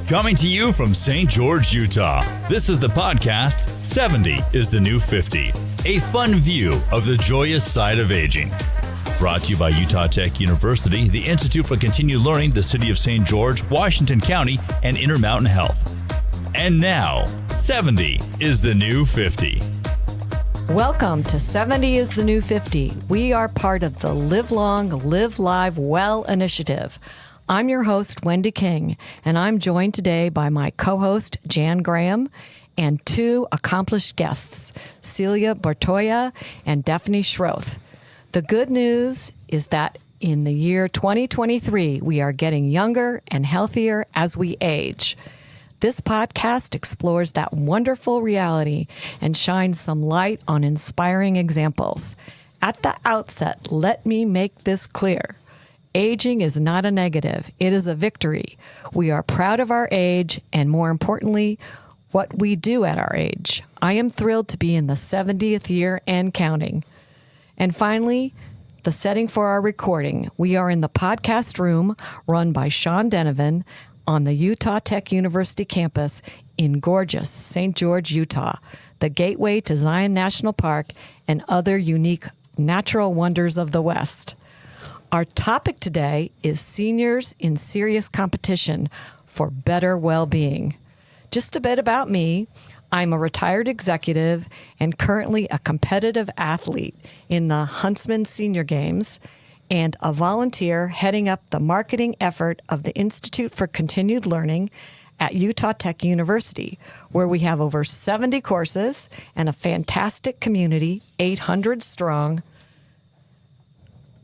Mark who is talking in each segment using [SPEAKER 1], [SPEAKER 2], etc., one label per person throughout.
[SPEAKER 1] Coming to you from St. George, Utah, this is the podcast 70 is the New 50, a fun view of the joyous side of aging. Brought to you by Utah Tech University, the Institute for Continued Learning, the City of St. George, Washington County, and Intermountain Health. And now, 70 is the New 50.
[SPEAKER 2] Welcome to 70 is the New 50. We are part of the Live Long, Live Live, Well initiative. I'm your host, Wendy King, and I'm joined today by my co-host, Jan Graham, and two accomplished guests, Celia Bertoya and Daphne Schroth. The good news is that in the year 2023, we are getting younger and healthier as we age. This podcast explores that wonderful reality and shines some light on inspiring examples. At the outset, let me make this clear. Aging is not a negative. It is a victory. We are proud of our age and, more importantly, what we do at our age. I am thrilled to be in the 70th year and counting. And finally, the setting for our recording. We are in the podcast room run by Sean Denovan on the Utah Tech University campus in gorgeous St. George, Utah, the gateway to Zion National Park and other unique natural wonders of the West. Our topic today is seniors in serious competition for better well-being. Just a bit about me. I'm a retired executive and currently a competitive athlete in the Huntsman Senior Games and a volunteer heading up the marketing effort of the Institute for Continued Learning at Utah Tech University, where we have over 70 courses and a fantastic community, 800 strong,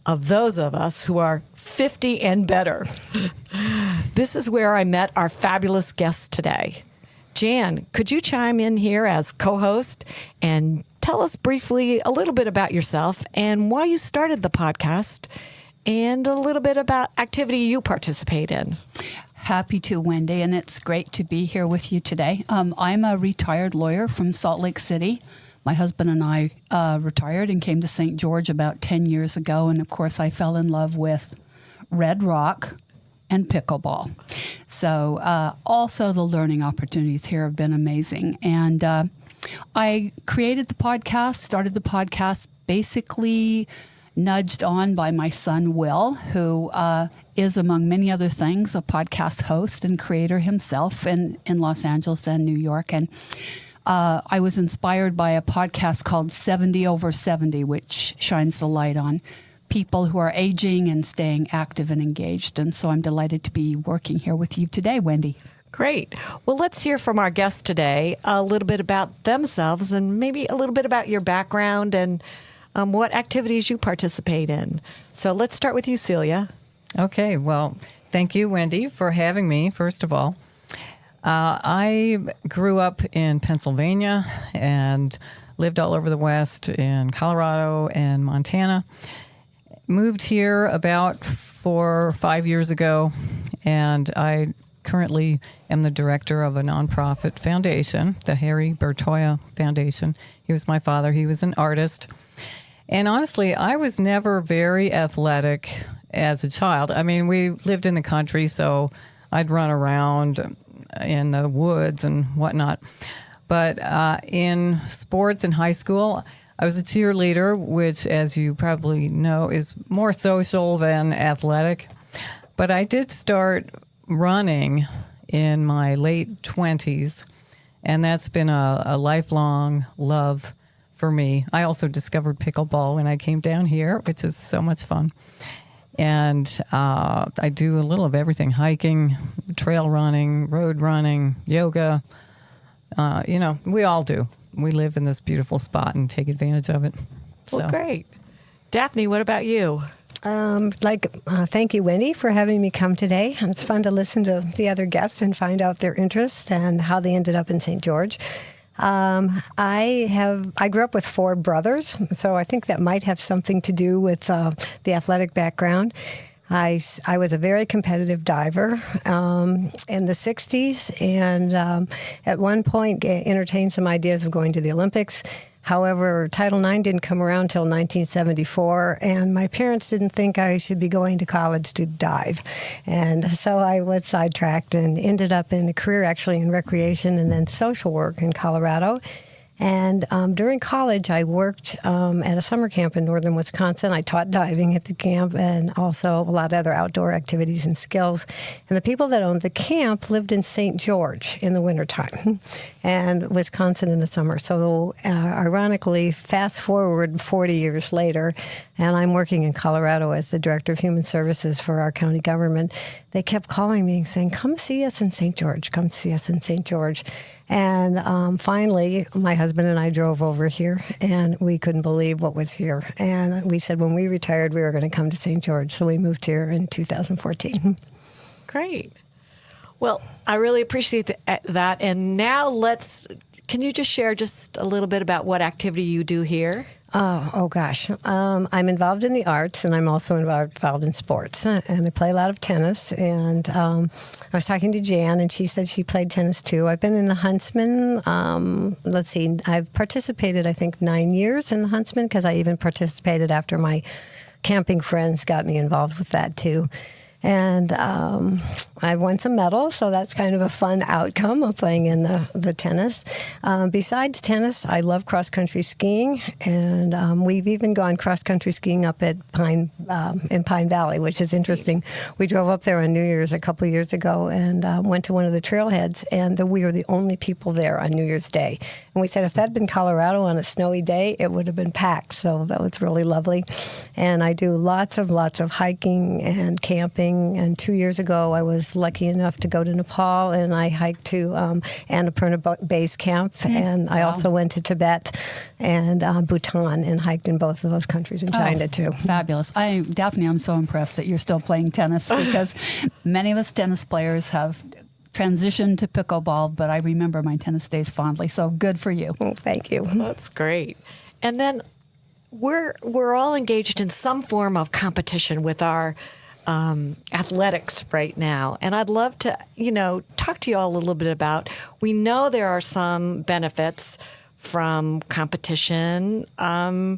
[SPEAKER 2] of those of us who are 50 and better. This is where I met our fabulous guests today. Jan, could you chime in here as co-host and tell us briefly a little bit about yourself and why you started the podcast and a little bit about activity you participate in?
[SPEAKER 3] Happy to, Wendy, and it's great to be here with you today. I'm a retired lawyer from Salt Lake City. My husband and I retired and came to St. George about 10 years ago, and of course I fell in love with Red Rock and pickleball. So also the learning opportunities here have been amazing. And I created the podcast, started the podcast basically nudged on by my son, Will, who is, among many other things, a podcast host and creator himself in Los Angeles and New York. And I was inspired by a podcast called 70 over 70, which shines the light on people who are aging and staying active and engaged. And so I'm delighted to be working here with you today, Wendy.
[SPEAKER 2] Great. Well, let's hear from our guests today a little bit about themselves and maybe a little bit about your background and what activities you participate in. So let's start with you, Celia.
[SPEAKER 4] Okay. Well, thank you, Wendy, for having me, first of all. I grew up in Pennsylvania and lived all over the West in Colorado and Montana. Moved here about 4 or 5 years ago, and I currently am the director of a nonprofit foundation, the Harry Bertoya Foundation. He was my father. He was an artist. And honestly, I was never very athletic as a child. I mean, we lived in the country, so I'd run around in the woods and whatnot. But in sports in high school, I was a cheerleader, which, as you probably know, is more social than athletic. But I did start running in my late 20s, and that's been a lifelong love for me. I also discovered pickleball when I came down here, which is so much fun. And I do a little of everything: hiking, trail running, road running, yoga. We all do. We live in this beautiful spot and take advantage of it.
[SPEAKER 2] Well, great. Daphne, what about you?
[SPEAKER 5] Thank you, Wendy, for having me come today. It's fun to listen to the other guests and find out their interests and how they ended up in St. George. I grew up with 4 brothers, so I think that might have something to do with the athletic background. I was a very competitive diver in the 60s, and at one point entertained some ideas of going to the Olympics. However, Title IX didn't come around until 1974, and my parents didn't think I should be going to college to dive. And so I was sidetracked and ended up in a career actually in recreation and then social work in Colorado. And during college, I worked at a summer camp in northern Wisconsin. I taught diving at the camp and also a lot of other outdoor activities and skills. And the people that owned the camp lived in St. George in the wintertime and Wisconsin in the summer. So ironically, fast forward 40 years later, and I'm working in Colorado as the Director of Human Services for our county government. They kept calling me and saying, come see us in St. George, come see us in St. George. And finally, my husband and I drove over here, and we couldn't believe what was here. And we said when we retired, we were going to come to St. George. So we moved here in 2014.
[SPEAKER 2] Great. Well, I really appreciate that. And now can you just share just a little bit about what activity you do here?
[SPEAKER 5] Oh gosh. I'm involved in the arts, and I'm also involved in sports. And I play a lot of tennis. And I was talking to Jan, and she said she played tennis too. I've been in the Huntsman. Let's see. I've participated, I think, 9 years in the Huntsman, because I even participated after my camping friends got me involved with that too. And I've won some medals, so that's kind of a fun outcome of playing in the tennis. Besides tennis, I love cross-country skiing, and we've even gone cross-country skiing up at in Pine Valley, which is interesting. We drove up there on New Year's a couple of years ago and went to one of the trailheads, and we were the only people there on New Year's Day. And we said if that had been Colorado on a snowy day, it would have been packed, so that was really lovely. And I do lots of hiking and camping. And 2 years ago, I was lucky enough to go to Nepal, and I hiked to Annapurna Base Camp. And I also went to Tibet and Bhutan and hiked in both of those countries, in China too.
[SPEAKER 3] Fabulous. Daphne, I'm so impressed that you're still playing tennis, because many of us tennis players have transitioned to pickleball, but I remember my tennis days fondly. So good for you.
[SPEAKER 5] Well, thank you.
[SPEAKER 2] That's great. And then we're all engaged in some form of competition with our athletics right now. And I'd love to, talk to you all a little bit about, we know there are some benefits from competition. There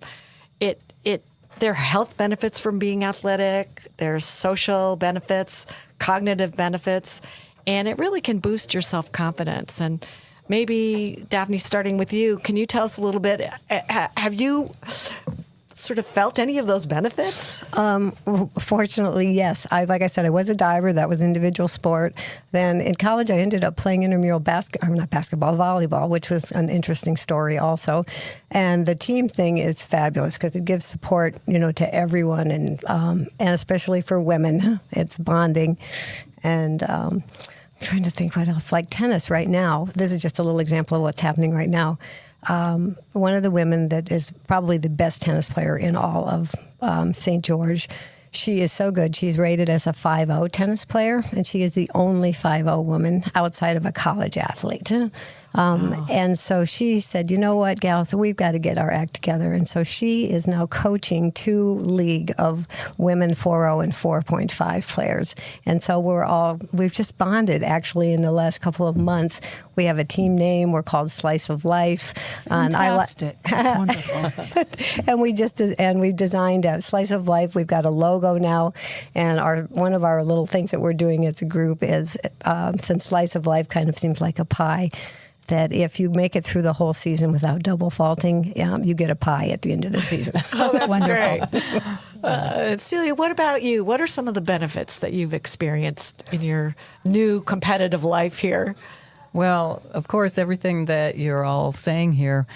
[SPEAKER 2] are health benefits from being athletic. There's social benefits, cognitive benefits, and it really can boost your self-confidence. And maybe, Daphne, starting with you, can you tell us a little bit, have you sort of felt any of those benefits?
[SPEAKER 5] Fortunately, yes. Like I said, I was a diver. That was individual sport. Then in college, I ended up playing intramural volleyball, which was an interesting story also. And the team thing is fabulous because it gives support, to everyone, and especially for women. It's bonding. And I'm trying to think what else. Like tennis right now. This is just a little example of what's happening right now. One of the women that is probably the best tennis player in all of St. George, she is so good. She's rated as a 5.0 tennis player, and she is the only 5.0 woman outside of a college athlete. Wow. And so she said, you know what, gals, we've got to get our act together. And so she is now coaching 2 league of women 4.0 and 4.5 players. And so we've just bonded actually in the last couple of months. We have a team name. We're called Slice of Life.
[SPEAKER 3] Fantastic. That's wonderful.
[SPEAKER 5] And we've designed a Slice of Life. We've got a logo now. And one of our little things that we're doing as a group is, since Slice of Life kind of seems like a pie, that if you make it through the whole season without double faulting, you get a pie at the end of the season.
[SPEAKER 2] Oh, that's wonderful. Great. Celia, what about you? What are some of the benefits that you've experienced in your new competitive life here?
[SPEAKER 4] Well, of course, everything that you're all saying here.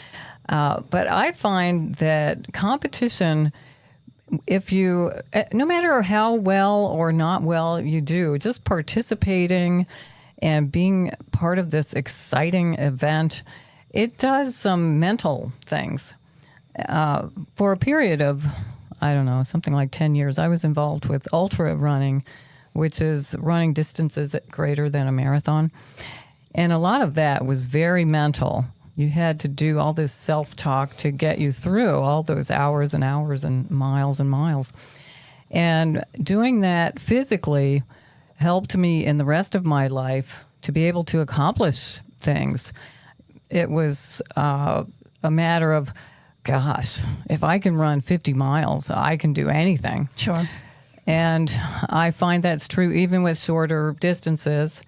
[SPEAKER 4] But I find that competition, no matter how well or not well you do, just participating and being part of this exciting event, it does some mental things. For a period of, something like 10 years, I was involved with ultra running, which is running distances greater than a marathon. And a lot of that was very mental. You had to do all this self-talk to get you through all those hours and hours and miles and miles. And doing that physically helped me in the rest of my life to be able to accomplish things. It was a matter of, gosh, if I can run 50 miles, I can do anything.
[SPEAKER 3] Sure.
[SPEAKER 4] And I find that's true even with shorter distances.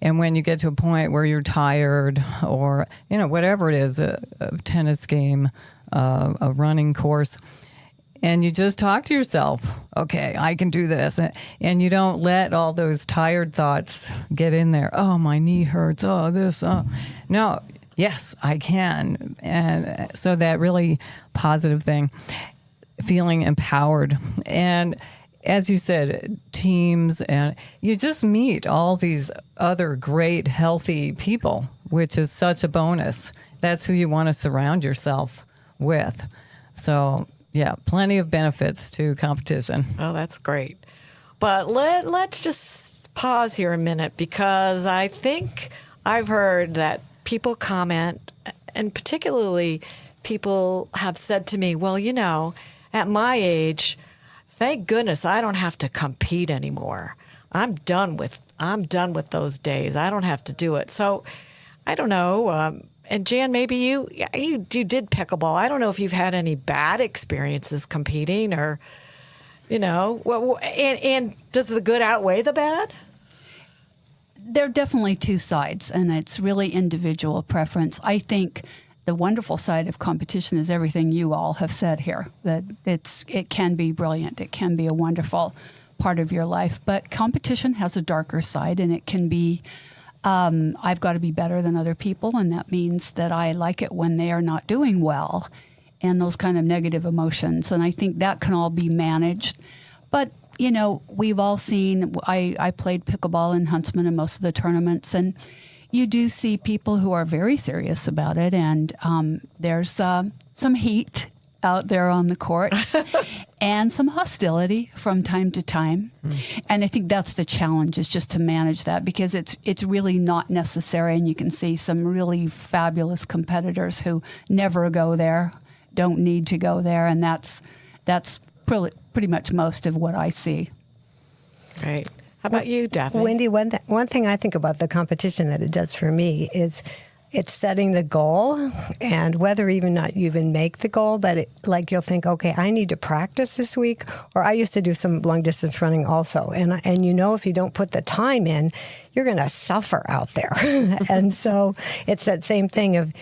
[SPEAKER 4] And when you get to a point where you're tired or, whatever it is, a tennis game, a running course, and you just talk to yourself, okay, I can do this. And you don't let all those tired thoughts get in there. Oh, my knee hurts. Oh, this. Oh. No, yes, I can. And so that really positive thing, feeling empowered. And as you said, teams, and you just meet all these other great, healthy people, which is such a bonus. That's who you want to surround yourself with. So, yeah, plenty of benefits to competition.
[SPEAKER 2] Oh, that's great. But let's just pause here a minute, because I think I've heard that people comment, and particularly people have said to me, well, at my age, thank goodness I don't have to compete anymore. I'm done with those days. I don't have to do it. So I don't know. And Jan, maybe you did pickleball. I don't know if you've had any bad experiences competing, or, and does the good outweigh the bad?
[SPEAKER 3] There are definitely two sides, and it's really individual preference. I think the wonderful side of competition is everything you all have said here, that it can be brilliant. It can be a wonderful part of your life. But competition has a darker side, and it can be, I've got to be better than other people, and that means that I like it when they are not doing well, and those kind of negative emotions. And I think that can all be managed. But, we've all seen, I played pickleball in Huntsman in most of the tournaments, and you do see people who are very serious about it, and there's some heat out there on the courts and some hostility from time to time. And I think that's the challenge, is just to manage that, because it's really not necessary, and you can see some really fabulous competitors who never go there, don't need to go there, and that's pretty much most of what I see.
[SPEAKER 2] Right. How about you, Daphne?
[SPEAKER 5] Wendy, one thing I think about the competition that it does for me is it's setting the goal, and whether even not you even make the goal, but you'll think, okay, I need to practice this week. Or I used to do some long distance running also, and if you don't put the time in, you're going to suffer out there. And so it's that same thing of,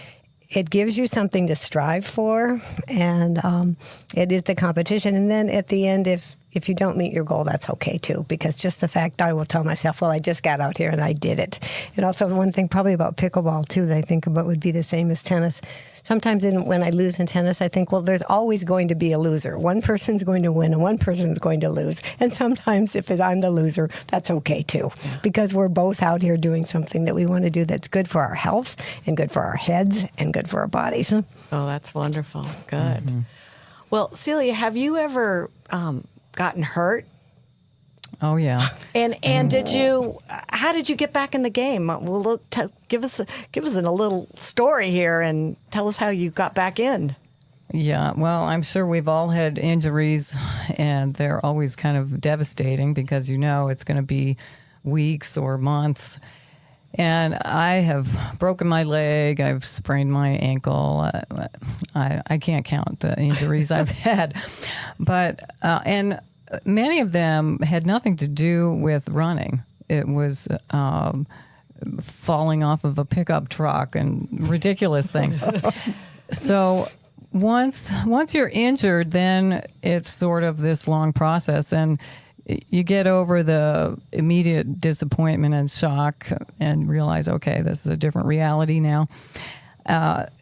[SPEAKER 5] it gives you something to strive for, and it is the competition. And then at the end, if you don't meet your goal, that's okay too, because just the fact I will tell myself, well, I just got out here and I did it. And also one thing probably about pickleball too that I think about would be the same as tennis. Sometimes when I lose in tennis, I think, well, there's always going to be a loser. One person's going to win and one person's going to lose. And sometimes if I'm the loser, that's okay too, because we're both out here doing something that we want to do that's good for our health and good for our heads and good for our bodies.
[SPEAKER 2] Oh, that's wonderful. Good. Mm-hmm. Well, Celia, have you ever gotten hurt?
[SPEAKER 4] Oh, yeah.
[SPEAKER 2] And how did you get back in the game? Well, give us a little story here and tell us how you got back in.
[SPEAKER 4] Yeah, well, I'm sure we've all had injuries, and they're always kind of devastating, because it's going to be weeks or months. And I have broken my leg. I've sprained my ankle. I can't count the injuries I've had. But, and many of them had nothing to do with running. It was falling off of a pickup truck and ridiculous things. So once you're injured, then it's sort of this long process, and you get over the immediate disappointment and shock and realize, okay, this is a different reality now.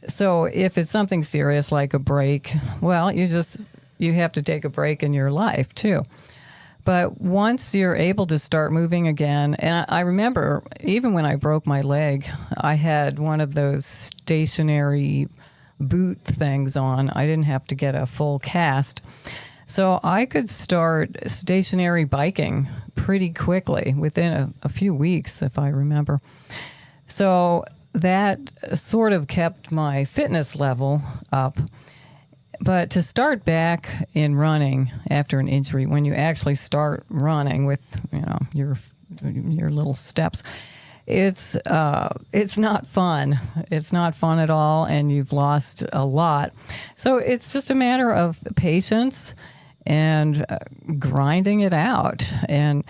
[SPEAKER 4] So if it's something serious like a break, well, you have to take a break in your life too. But once you're able to start moving again, and I remember even when I broke my leg, I had one of those stationary boot things on. I didn't have to get a full cast. So I could start stationary biking pretty quickly, within a few weeks, if I remember. So that sort of kept my fitness level up. But to start back in running after an injury, when you actually start running with your little steps, it's not fun. It's not fun at all, and you've lost a lot. So it's just a matter of patience and grinding it out. And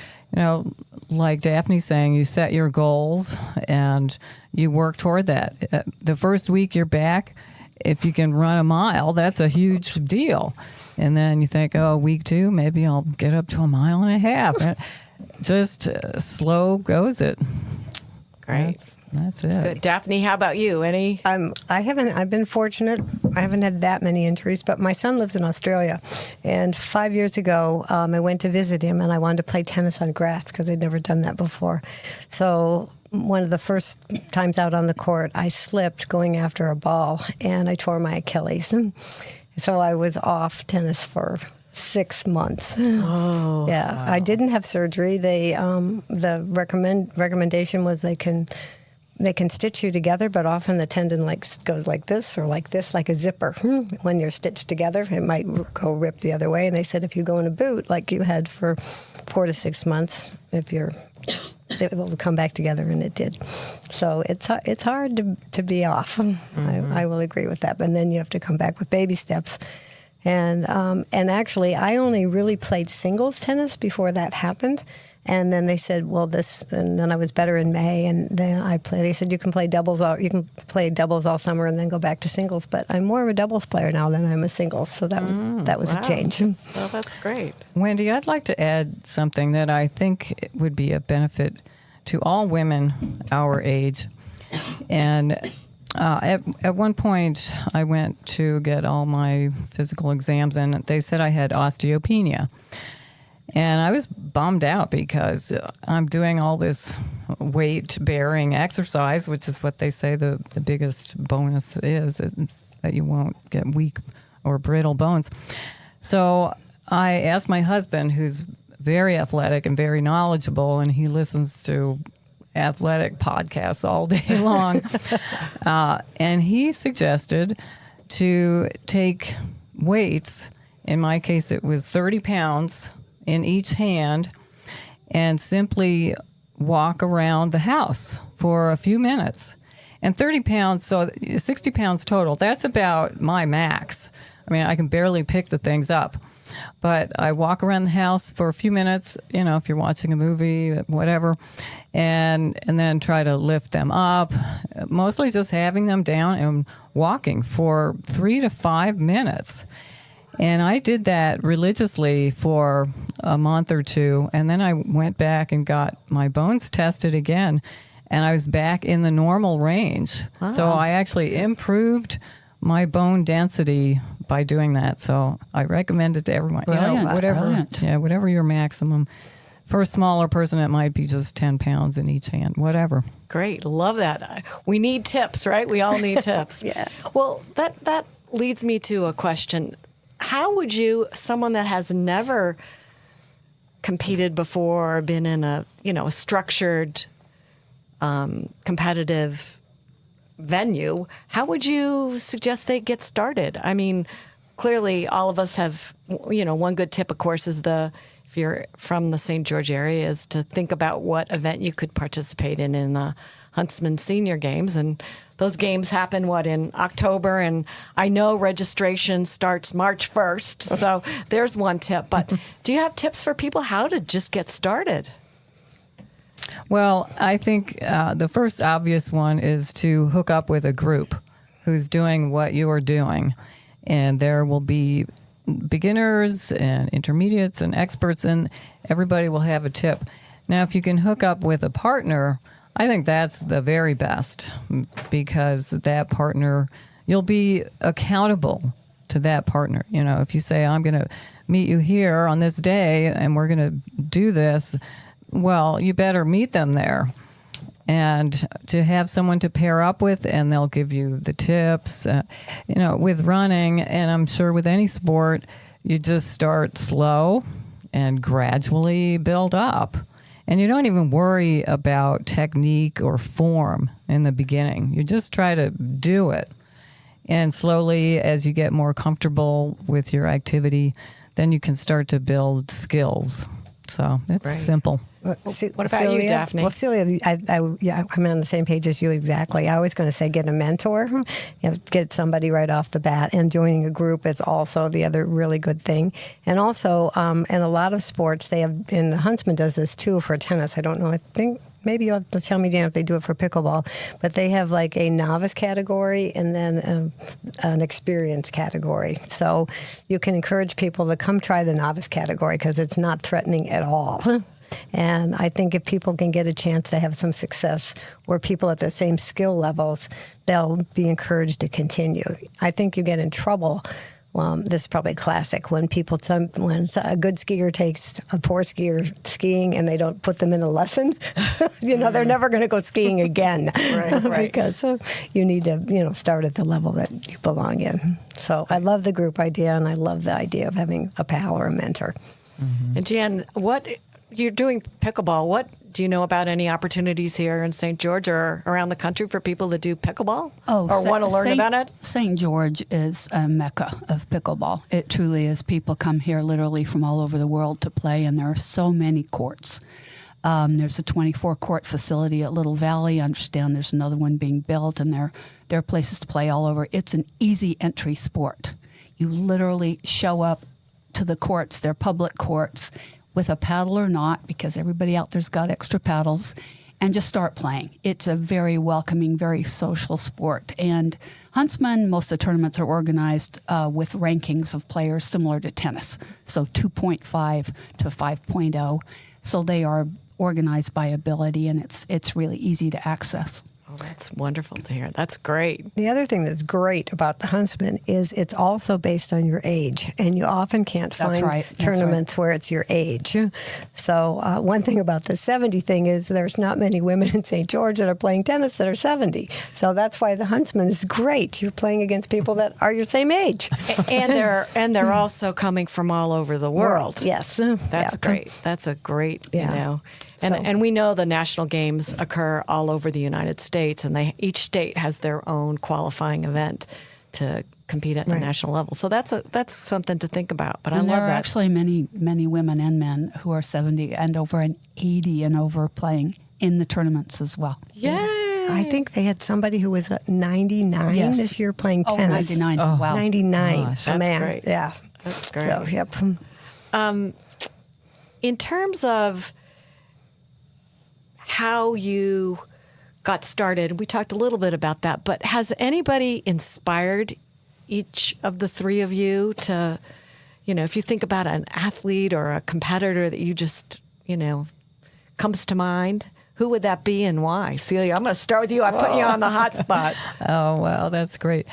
[SPEAKER 4] like Daphne's saying, you set your goals and you work toward that. The first week you're back, if you can run a mile, that's a huge deal. And then you think, week 2, maybe I'll get up to 1.5 miles. Just slow goes it.
[SPEAKER 2] Great.
[SPEAKER 4] That's it.
[SPEAKER 2] Good. Daphne, how about you? Any?
[SPEAKER 5] I've been fortunate. I haven't had that many injuries, but my son lives in Australia. And 5 years ago, I went to visit him, and I wanted to play tennis on grass because I'd never done that before. So one of the first times out on the court, I slipped going after a ball, and I tore my Achilles. So I was off tennis for 6 months.
[SPEAKER 2] Oh,
[SPEAKER 5] yeah.
[SPEAKER 2] wow.
[SPEAKER 5] I didn't have surgery. The recommendation was they can stitch you together, but often the tendon goes like this or like this, like a zipper. When you're stitched together, it might go rip the other way. And they said if you go in a boot like you had for 4 to 6 months, it will come back together, and it did. So it's hard to be off. Mm-hmm. I will agree with that. But then you have to come back with baby steps. And actually, I only really played singles tennis before that happened. And then they said, and then I was better in May, and then they said you can play doubles all summer and then go back to singles. But I'm more of a doubles player now than I'm a singles, so that was a change.
[SPEAKER 2] Well, that's great.
[SPEAKER 4] Wendy, I'd like to add something that I think would be a benefit to all women our age. And at one point, I went to get all my physical exams, and they said I had osteopenia. And I was bummed out because I'm doing all this weight-bearing exercise, which is what they say the biggest bonus is that you won't get weak or brittle bones. So I asked my husband, who's very athletic and very knowledgeable, and he listens to athletic podcasts all day long, and he suggested to take weights. In my case, it was 30 pounds in each hand, and simply walk around the house for a few minutes. And 30 pounds, so 60 pounds total, that's about my max. I mean, I can barely pick the things up. But I walk around the house for a few minutes, if you're watching a movie, whatever, and then try to lift them up, mostly just having them down and walking for 3 to 5 minutes. And I did that religiously for a month or 2, and then I went back and got my bones tested again, and I was back in the normal range. Wow. So I actually improved my bone density by doing that. So I recommend it to everyone.
[SPEAKER 3] Brilliant.
[SPEAKER 4] Whatever your maximum. For a smaller person, it might be just 10 pounds in each hand, whatever.
[SPEAKER 2] Great. Love that. We need tips, right? We all need tips.
[SPEAKER 5] Yeah.
[SPEAKER 2] Well, that leads me to a question. How would someone that has never competed before, or been in a structured, competitive venue, how would you suggest they get started? I mean, clearly all of us have, one good tip, of course, is if you're from the St. George area, is to think about what event you could participate in the Huntsman Senior Games. And those games happen, in October? And I know registration starts March 1st. So there's one tip. But do you have tips for people how to just get started?
[SPEAKER 4] Well, I think the first obvious one is to hook up with a group who's doing what you are doing. And there will be beginners and intermediates and experts, and everybody will have a tip. Now, if you can hook up with a partner, I think that's the very best, because that partner, you'll be accountable to that partner. If you say, I'm going to meet you here on this day and we're going to do this, well, you better meet them there. And to have someone to pair up with, and they'll give you the tips. With running, and I'm sure with any sport, you just start slow and gradually build up. And you don't even worry about technique or form in the beginning. You just try to do it. And slowly, as you get more comfortable with your activity, then you can start to build skills. So it's
[SPEAKER 2] Right.
[SPEAKER 4] simple.
[SPEAKER 2] What about you, Daphne?
[SPEAKER 5] Well, Celia, I'm on the same page as you exactly. I was going to say get a mentor, get somebody right off the bat, and joining a group is also the other really good thing. And also, in a lot of sports, they have, and Huntsman does this too for tennis. I don't know. I think maybe you'll have to tell me, Dan, if they do it for pickleball. But they have like a novice category and then an experience category. So you can encourage people to come try the novice category because it's not threatening at all. And I think if people can get a chance to have some success where people at the same skill levels, they'll be encouraged to continue. I think you get in trouble. This is probably classic when when a good skier takes a poor skier skiing and they don't put them in a lesson, they're never going to go skiing again.
[SPEAKER 2] Right.
[SPEAKER 5] Because you need to, start at the level that you belong in. So I love the group idea, and I love the idea of having a pal or a mentor.
[SPEAKER 2] And Jan, what you're doing pickleball? What do you know about any opportunities here in St. George or around the country for people that do pickleball or want to learn about it?
[SPEAKER 3] St. George is a mecca of pickleball. It truly is. People come here literally from all over the world to play, and there are so many courts. There's a 24-court facility at Little Valley. I understand there's another one being built, and there are places to play all over. It's an easy entry sport. You literally show up to the courts. They're public courts, with a paddle or not, because everybody out there's got extra paddles, and just start playing. It's a very welcoming, very social sport. And Huntsman, most of the tournaments are organized with rankings of players similar to tennis, so 2.5 to 5.0. So they are organized by ability, and it's really easy to access.
[SPEAKER 2] Oh, that's wonderful to hear. That's great.
[SPEAKER 5] The other thing that's great about the Huntsman is it's also based on your age, and you often can't find tournaments where it's your age. So one thing about the 70 thing is there's not many women in St. George that are playing tennis that are 70. So that's why the Huntsman is great. You're playing against people that are your same age.
[SPEAKER 2] And they're also coming from all over the world.
[SPEAKER 5] Yes.
[SPEAKER 2] That's great. That's a great, And we know the national games occur all over the United States, and each state has their own qualifying event to compete at the national level. So that's something to think about. But I love that.
[SPEAKER 3] There are actually many women and men who are 70 and over and 80 and over playing in the tournaments as well.
[SPEAKER 2] Yay!
[SPEAKER 5] I think they had somebody who was 99 this year playing tennis.
[SPEAKER 3] 99. Oh, wow.
[SPEAKER 5] 99.
[SPEAKER 4] Gosh.
[SPEAKER 2] That's great.
[SPEAKER 5] Yeah.
[SPEAKER 2] That's great.
[SPEAKER 5] So, yep.
[SPEAKER 2] In terms of how you got started, we talked a little bit about that, but has anybody inspired each of the three of you to, if you think about an athlete or a competitor that you just, comes to mind, who would that be and why? Celia, I'm going to start with you. I put you on the hot spot.
[SPEAKER 4] Oh, well, that's great.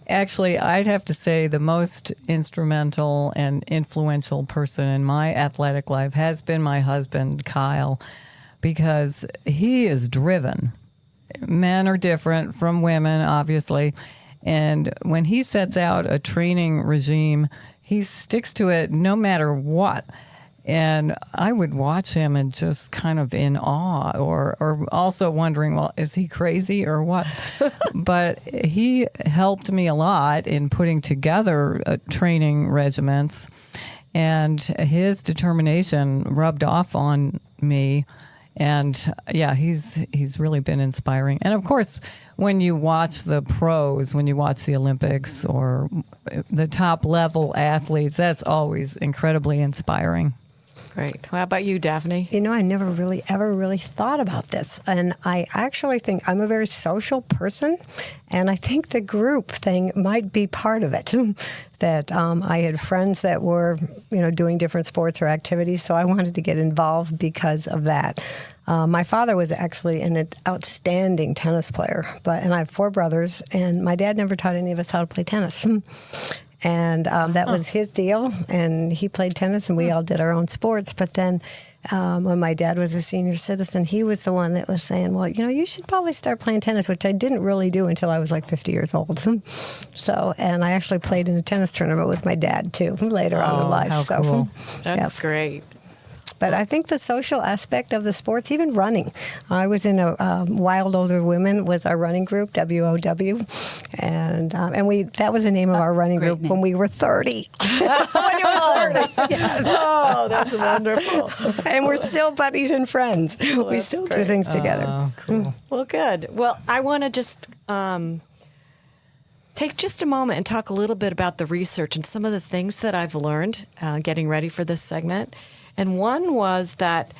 [SPEAKER 4] Actually, I'd have to say the most instrumental and influential person in my athletic life has been my husband, Kyle, because he is driven. Men are different from women, obviously. And when he sets out a training regime, he sticks to it no matter what. And I would watch him and just kind of in awe or also wondering, well, is he crazy or what? But he helped me a lot in putting together training regiments. And his determination rubbed off on me. And yeah, he's really been inspiring. And of course, when you watch the pros, when you watch the Olympics or the top level athletes, that's always incredibly inspiring.
[SPEAKER 2] Great. How about you, Daphne?
[SPEAKER 5] I never really ever thought about this. And I actually think I'm a very social person. And I think the group thing might be part of it. That I had friends that were, doing different sports or activities. So I wanted to get involved because of that. My father was actually an outstanding tennis player. And I have 4 brothers. And my dad never taught any of us how to play tennis. And that was his deal, and he played tennis, and we all did our own sports. But then when my dad was a senior citizen, he was the one that was saying, well, you should probably start playing tennis, which I didn't really do until I was like 50 years old. And I actually played in a tennis tournament with my dad, too, later on in life.
[SPEAKER 4] How cool.
[SPEAKER 2] That's great.
[SPEAKER 5] But I think the social aspect of the sports, even running. I was in a Wild Older Women with our running group, WOW, and that was the name of our running group when we were 30. When you were 30, yes.
[SPEAKER 2] Oh, that's wonderful.
[SPEAKER 5] And we're still buddies and friends. We still do things together.
[SPEAKER 4] Oh, cool.
[SPEAKER 2] Well, good. Well, I want to just take just a moment and talk a little bit about the research and some of the things that I've learned getting ready for this segment. And one was that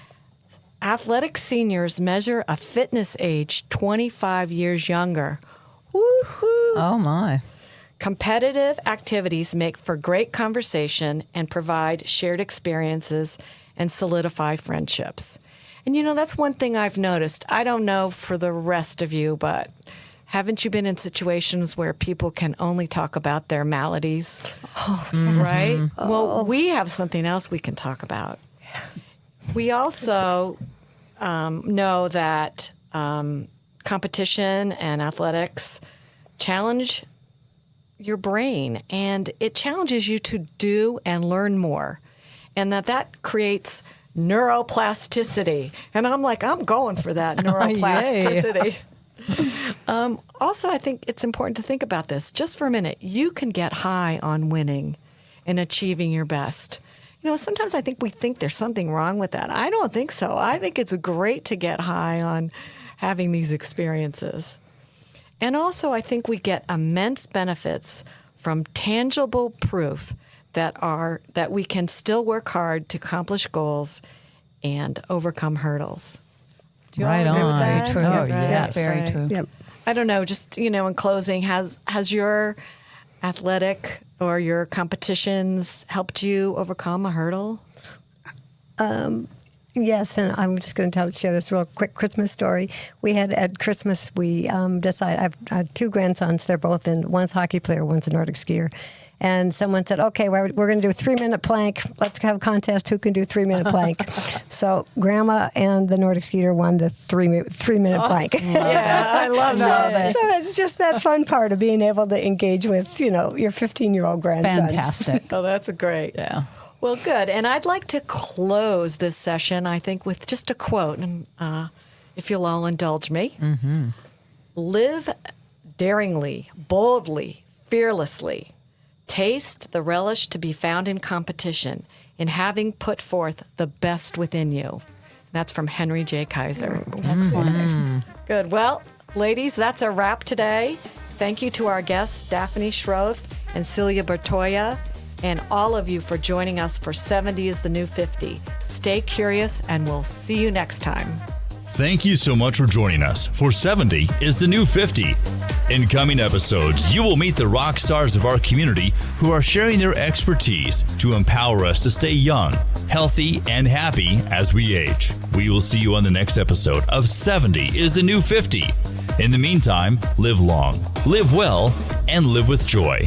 [SPEAKER 2] athletic seniors measure a fitness age 25 years younger. Woo-hoo.
[SPEAKER 4] Oh, my.
[SPEAKER 2] Competitive activities make for great conversation and provide shared experiences and solidify friendships. And, that's one thing I've noticed. I don't know for the rest of you, but haven't you been in situations where people can only talk about their maladies? Oh, right? Oh. Well, we have something else we can talk about. We also know that competition and athletics challenge your brain, and it challenges you to do and learn more, and that creates neuroplasticity. And I'm like, I'm going for that neuroplasticity. Also, I think it's important to think about this just for a minute. You can get high on winning and achieving your best. Sometimes I think we think there's something wrong with that. I don't think so. I think it's great to get high on having these experiences. And also, I think we get immense benefits from tangible proof that we can still work hard to accomplish goals and overcome hurdles. Do you all agree with that?
[SPEAKER 3] Very true.
[SPEAKER 4] Oh, yes.
[SPEAKER 3] Very true.
[SPEAKER 5] Yep.
[SPEAKER 2] I don't know, just, in closing, has your athletic or your competitions helped you overcome a hurdle?
[SPEAKER 5] Yes, and I'm just going to share this real quick Christmas story. We had at Christmas, we decided, I have two grandsons. They're both one's a hockey player, one's a Nordic skier. And someone said, okay, we're going to do a 3-minute plank. Let's have a contest who can do 3-minute plank. So Grandma and the Nordic skier won the 3-minute plank.
[SPEAKER 2] Yeah, I love that.
[SPEAKER 5] So it's just that fun part of being able to engage with, your 15-year-old grandson.
[SPEAKER 3] Fantastic.
[SPEAKER 2] Oh, that's great.
[SPEAKER 4] Yeah.
[SPEAKER 2] Well, good. And I'd like to close this session, I think, with just a quote, and if you'll all indulge me. Mm-hmm. Live daringly, boldly, fearlessly. Taste the relish to be found in competition, in having put forth the best within you. That's from Henry J. Kaiser.
[SPEAKER 3] Excellent.
[SPEAKER 2] Good. Well, ladies, that's a wrap today. Thank you to our guests, Daphne Schroth and Celia Bertoya, and all of you for joining us for 70 is the New 50. Stay curious, and we'll see you next time.
[SPEAKER 1] Thank you so much for joining us for 70 is the New 50. In coming episodes, you will meet the rock stars of our community who are sharing their expertise to empower us to stay young, healthy, and happy as we age. We will see you on the next episode of 70 is the New 50. In the meantime, live long, live well, and live with joy.